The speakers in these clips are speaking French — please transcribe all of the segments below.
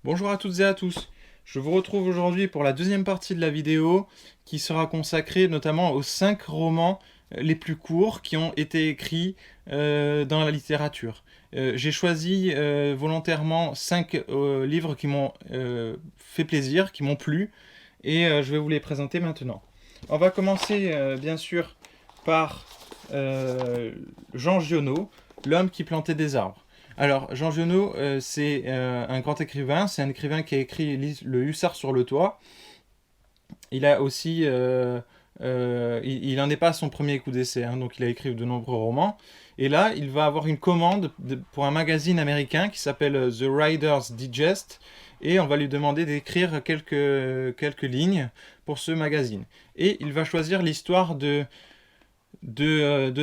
Bonjour à toutes et à tous. Je vous retrouve aujourd'hui pour la deuxième partie de la vidéo qui sera consacrée notamment aux 5 romans les plus courts qui ont été écrits dans la littérature. J'ai choisi volontairement 5 livres qui m'ont fait plaisir, qui m'ont plu, et je vais vous les présenter maintenant. On va commencer bien sûr par euh, Jean Giono, L'homme qui plantait des arbres. Alors, Jean Giono, c'est un grand écrivain. C'est un écrivain qui a écrit Le Hussard sur le toit. Il a aussi. Il n'en est pas à son premier coup d'essai, hein, donc il a écrit de nombreux romans. Et là, il va avoir une commande pour un magazine américain qui s'appelle The Writer's Digest. Et on va lui demander d'écrire quelques lignes pour ce magazine. Et il va choisir l'histoire de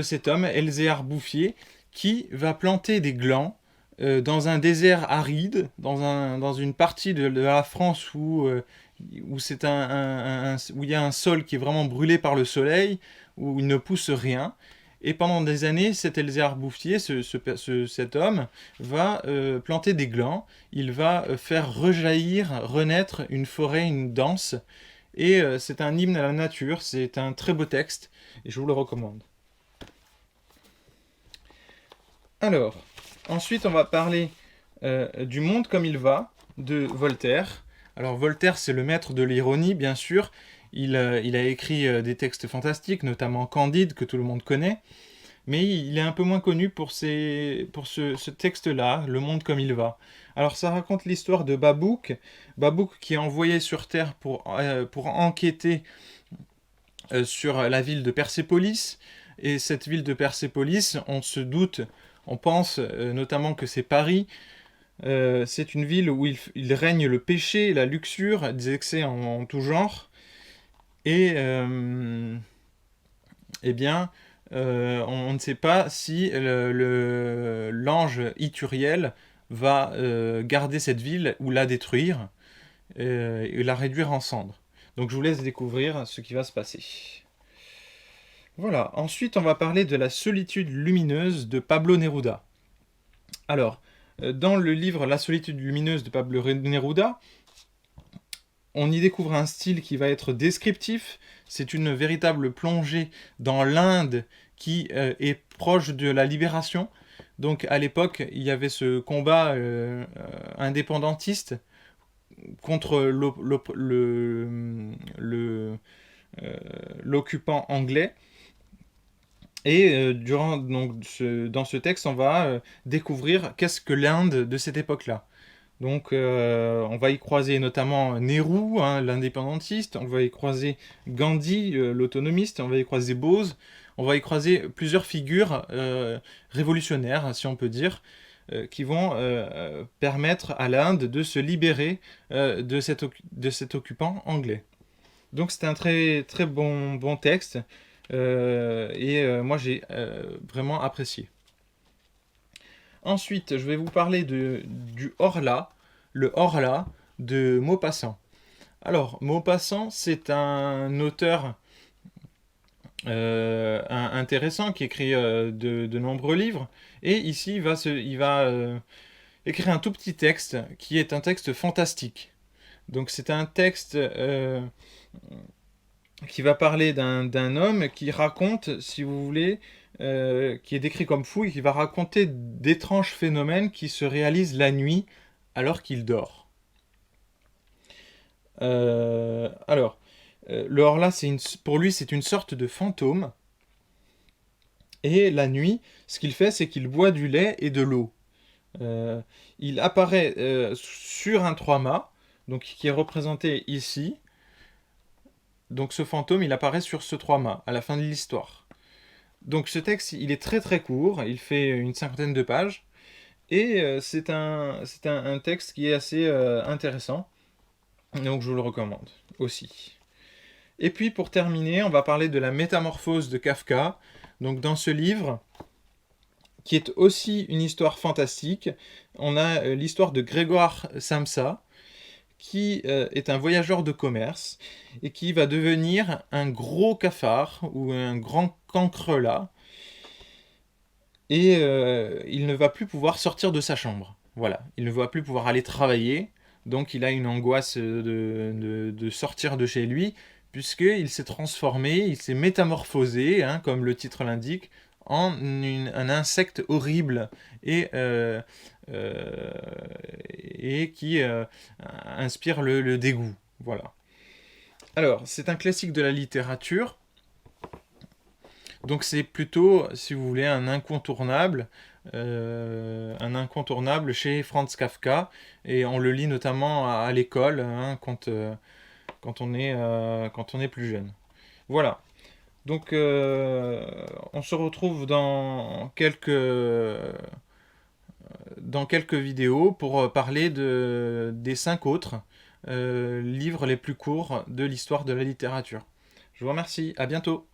cet homme, Elzéar Bouffier, qui va planter des glands dans un désert aride, dans une partie de la France où c'est où il y a un sol qui est vraiment brûlé par le soleil, où il ne pousse rien. Et pendant des années, cet Elzéar Bouffier, cet homme, va planter des glands. Il va faire renaître une forêt, une danse. Et c'est un hymne à la nature. C'est un très beau texte. Et je vous le recommande. Alors, ensuite, on va parler du monde comme il va, de Voltaire. Alors, Voltaire, c'est le maître de l'ironie, bien sûr. Il a écrit des textes fantastiques, notamment Candide, que tout le monde connaît. Mais il est un peu moins connu pour ce texte-là, Le monde comme il va. Alors, ça raconte l'histoire de Babouk. Babouk qui est envoyé sur Terre pour enquêter sur la ville de Persépolis. Et cette ville de Persépolis, on se doute, on pense notamment que c'est Paris. C'est une ville où il règne le péché, la luxure, des excès en tout genre. Et eh bien, on ne sait pas si l'ange Ithuriel va garder cette ville ou la détruire et la réduire en cendres. Donc je vous laisse découvrir ce qui va se passer. Voilà, ensuite on va parler de la solitude lumineuse de Pablo Neruda. Alors, dans le livre La solitude lumineuse de Pablo Neruda, on y découvre un style qui va être descriptif. C'est une véritable plongée dans l'Inde qui est proche de la libération. Donc à l'époque, il y avait ce combat indépendantiste contre l'occupant anglais. Et dans ce texte, on va découvrir qu'est-ce que l'Inde de cette époque-là. Donc on va y croiser notamment Nehru, hein, l'indépendantiste, on va y croiser Gandhi, l'autonomiste, on va y croiser Bose, on va y croiser plusieurs figures révolutionnaires, si on peut dire, qui vont permettre à l'Inde de se libérer de cet occupant anglais. Donc c'est un très, très bon texte et moi j'ai vraiment apprécié. Ensuite, je vais vous parler du Horla, le Horla de Maupassant. Alors, Maupassant, c'est un auteur intéressant qui écrit de nombreux livres. Et ici, il va écrire un tout petit texte qui est un texte fantastique. Donc, c'est un texte qui va parler d'un homme qui raconte, si vous voulez, qui est décrit comme fou et qui va raconter d'étranges phénomènes qui se réalisent la nuit alors qu'il dort. Alors, le Horla, pour lui, c'est une sorte de fantôme. Et la nuit, ce qu'il fait, c'est qu'il boit du lait et de l'eau. Euh, il apparaît sur un trois-mâts, donc qui est représenté ici. Donc ce fantôme, il apparaît sur ce trois-mâts à la fin de l'histoire. Donc ce texte, il est très très court, il fait une cinquantaine de pages, et c'est un texte qui est assez intéressant, donc je vous le recommande aussi. Et puis pour terminer, on va parler de la métamorphose de Kafka. Donc dans ce livre, qui est aussi une histoire fantastique, on a l'histoire de Grégoire Samsa, qui est un voyageur de commerce et qui va devenir un gros cafard ou un grand cancrelat et il ne va plus pouvoir sortir de sa chambre. Voilà, il ne va plus pouvoir aller travailler, Donc il a une angoisse de sortir de chez lui, puisqu'il s'est transformé, il s'est métamorphosé, hein, comme le titre l'indique, en un insecte horrible et, euh, et qui inspire le dégoût. Voilà. Alors, c'est un classique de la littérature, donc c'est plutôt, si vous voulez, un incontournable chez Franz Kafka, et on le lit notamment à l'école, hein, quand on est plus jeune. Voilà. Donc, on se retrouve dans quelques vidéos pour parler des 5 autres livres les plus courts de l'histoire de la littérature. Je vous remercie, à bientôt.